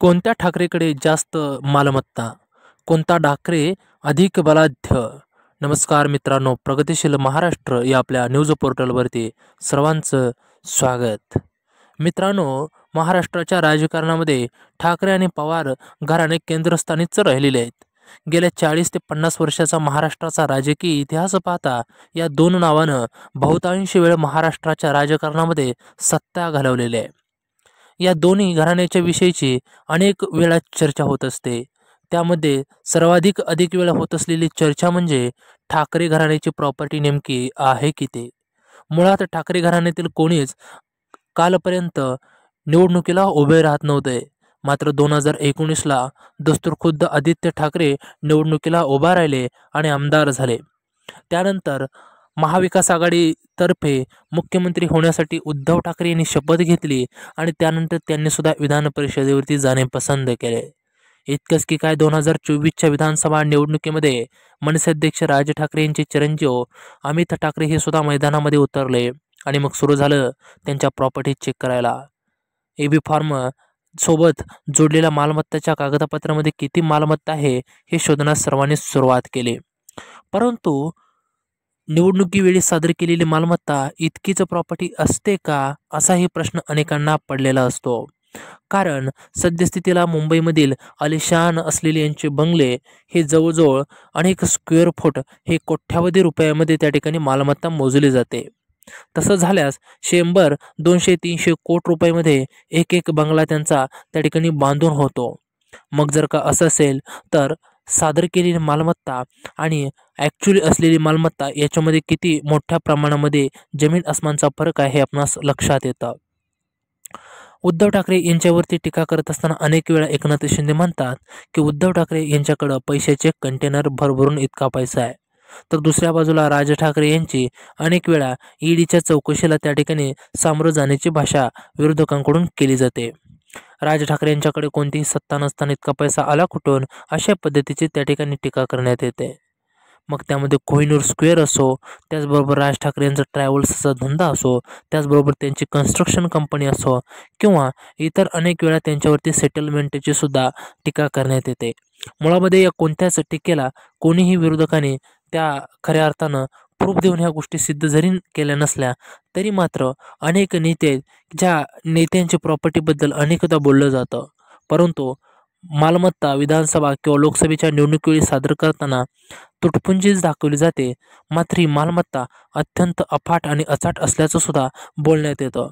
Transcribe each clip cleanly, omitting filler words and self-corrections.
कोणत्या ठाकरेकडे जास्त मालमत्ता? कोणता ठाकरे अधिक बलाढ्य? नमस्कार मित्रांनो, प्रगतिशील महाराष्ट्र या आपल्या न्यूज पोर्टलवरती सर्वांचं स्वागत. मित्रांनो, महाराष्ट्राच्या राजकारणामध्ये ठाकरे आणि पवार घराणे केंद्रस्थानीच राहिलेले आहेत. गेल्या 40 ते 50 वर्षाचा महाराष्ट्राचा राजकीय इतिहास पाहता या दोन नावानं बहुतांश वेळ महाराष्ट्राच्या राजकारणामध्ये सत्ता घालवलेली आहे. या दोन्ही घराण्याच्या विषयीची अनेक वेळा चर्चा होत असते. त्यामध्ये अधिक वेळा होत असलेली चर्चा म्हणजे ठाकरे घराण्याची प्रॉपर्टी नेमकी आहे किती. मुळात ठाकरे घराण्यातील कोणीच कालपर्यंत निवडणुकीला उभे राहत नव्हते. मात्र 2019ला दस्तूरखुद्द आदित्य ठाकरे निवडणुकीला उभा राहिले आणि आमदार झाले. त्यानंतर महाविकास आघाडीतर्फे मुख्यमंत्री होण्यासाठी उद्धव ठाकरे यांनी शपथ घेतली आणि त्यानंतर त्यांनी सुद्धा विधान परिषदेवरती जाणे पसंत केले. इतकंच की काय 2024च्या विधानसभा निवडणुकीमध्ये मनसे अध्यक्ष राज ठाकरे यांचे चिरंजीव अमित ठाकरे हे सुद्धा मैदानामध्ये उतरले आणि मग सुरू झालं त्यांच्या प्रॉपर्टी चेक करायला. एबी फॉर्म सोबत जोडलेल्या मालमत्ताच्या कागदपत्रामध्ये किती मालमत्ता आहे हे शोधण्यास सर्वांनी सुरुवात केली. परंतु निवडणुकीवेळी सादर केलेली मालमत्ता इतकीच प्रॉपर्टी असते का, असाही प्रश्न अनेकांना पडलेला असतो. कारण सद्यस्थितीला मुंबईमधील आलिशान असलेले यांचे बंगले हे जवळजवळ अनेक स्क्वेअर फूट हे कोट्यावधी रुपयामध्ये त्या ठिकाणी मालमत्ता मोजली जाते. तसं झाल्यास 100, 200, 300 कोटी रुपयामध्ये एक बंगला त्यांचा त्या ठिकाणी बांधून होतो. मग जर का असं असेल तर सादर केलेली मालमत्ता आणि ॲक्च्युली असलेली मालमत्ता याच्यामध्ये किती मोठ्या प्रमाणामध्ये जमीन आसमानचा फरक आहे हे आपणास लक्षात येतं. उद्धव ठाकरे यांच्यावरती टीका करत असताना अनेक वेळा एकनाथ शिंदे म्हणतात की उद्धव ठाकरे यांच्याकडं पैशाचे कंटेनर भरभरून इतका पैसा आहे. तर दुसऱ्या बाजूला राज ठाकरे यांची अनेक वेळा ईडीच्या चौकशीला त्या ठिकाणी सामोरं जाण्याची भाषा विरोधकांकडून केली जाते. राज ठाकरे यांच्याकडे कोणतीही सत्ता नसताना इतका पैसा आला कुठून, अशा पद्धतीची त्या ठिकाणी टीका करण्यात येते. मग त्यामध्ये कोहिनूर स्क्वेअर असो, त्याचबरोबर राज ठाकरे यांचा ट्रॅव्हल्सचा धंदा असो, त्याचबरोबर त्यांची कन्स्ट्रक्शन कंपनी असो किंवा इतर अनेक वेळा त्यांच्यावरती सेटलमेंटची सुद्धा टीका करण्यात येते. मुळामध्ये या कोणत्याच टीकेला कोणीही विरोधकाने त्या खऱ्या अर्थानं प्रूफ देऊन ह्या गोष्टी सिद्ध जरी केल्या नसल्या तरी मात्र अनेक नेते, ज्या नेत्यांच्या प्रॉपर्टीबद्दल अनेकदा बोललं जातं, परंतु मालमत्ता विधानसभा किंवा लोकसभेच्या निवडणुकीवेळी सादर करताना तुटपुंजीच दाखवली जाते. मात्र ही मालमत्ता अत्यंत अफाट आणि अचाट असल्याचं सुद्धा बोलण्यात येतं.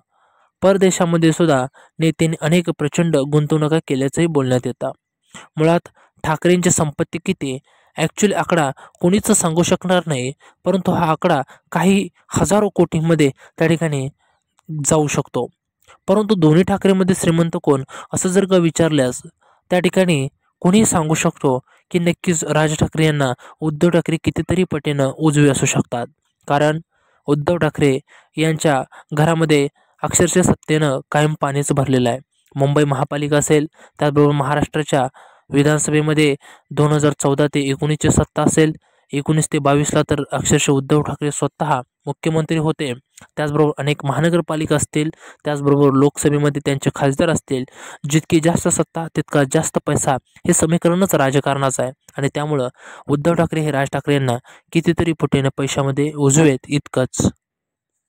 परदेशामध्ये सुद्धा नेत्यांनी अनेक प्रचंड गुंतवणुका केल्याचंही बोलण्यात येतं. मुळात ठाकरेंची संपत्ती किती ॲक्च्युली आकडा कोणीच सांगू शकणार नाही, परंतु हा आकडा काही हजारो कोटींमध्ये त्या ठिकाणी जाऊ शकतो. परंतु दोन्ही ठाकरेमध्ये श्रीमंत कोण असं जर का विचारल्यास त्या ठिकाणी कोणीही सांगू शकतो की नक्कीच राज ठाकरे यांना उद्धव ठाकरे कितीतरी पटीनं उजवे असू शकतात. कारण उद्धव ठाकरे यांच्या घरामध्ये अक्षरशः सत्तेनं कायम पाणीच भरलेलं आहे. मुंबई महापालिका असेल, त्याचबरोबर महाराष्ट्राच्या विधानसभेमध्ये 2014 ते 19ची सत्ता असेल, 19 ते 22ला तर अक्षरशः उद्धव ठाकरे स्वतः मुख्यमंत्री होते. त्याचबरोबर अनेक महानगरपालिका असतील, त्याचबरोबर लोकसभेमध्ये त्यांचे खासदार असतील. जितकी जास्त सत्ता तितका जास्त पैसा, हे समीकरणच राजकारणाचं आहे. आणि त्यामुळं उद्धव ठाकरे हे राज ठाकरे यांना कितीतरी पटीने पैशामध्ये उजवेत इतकंच.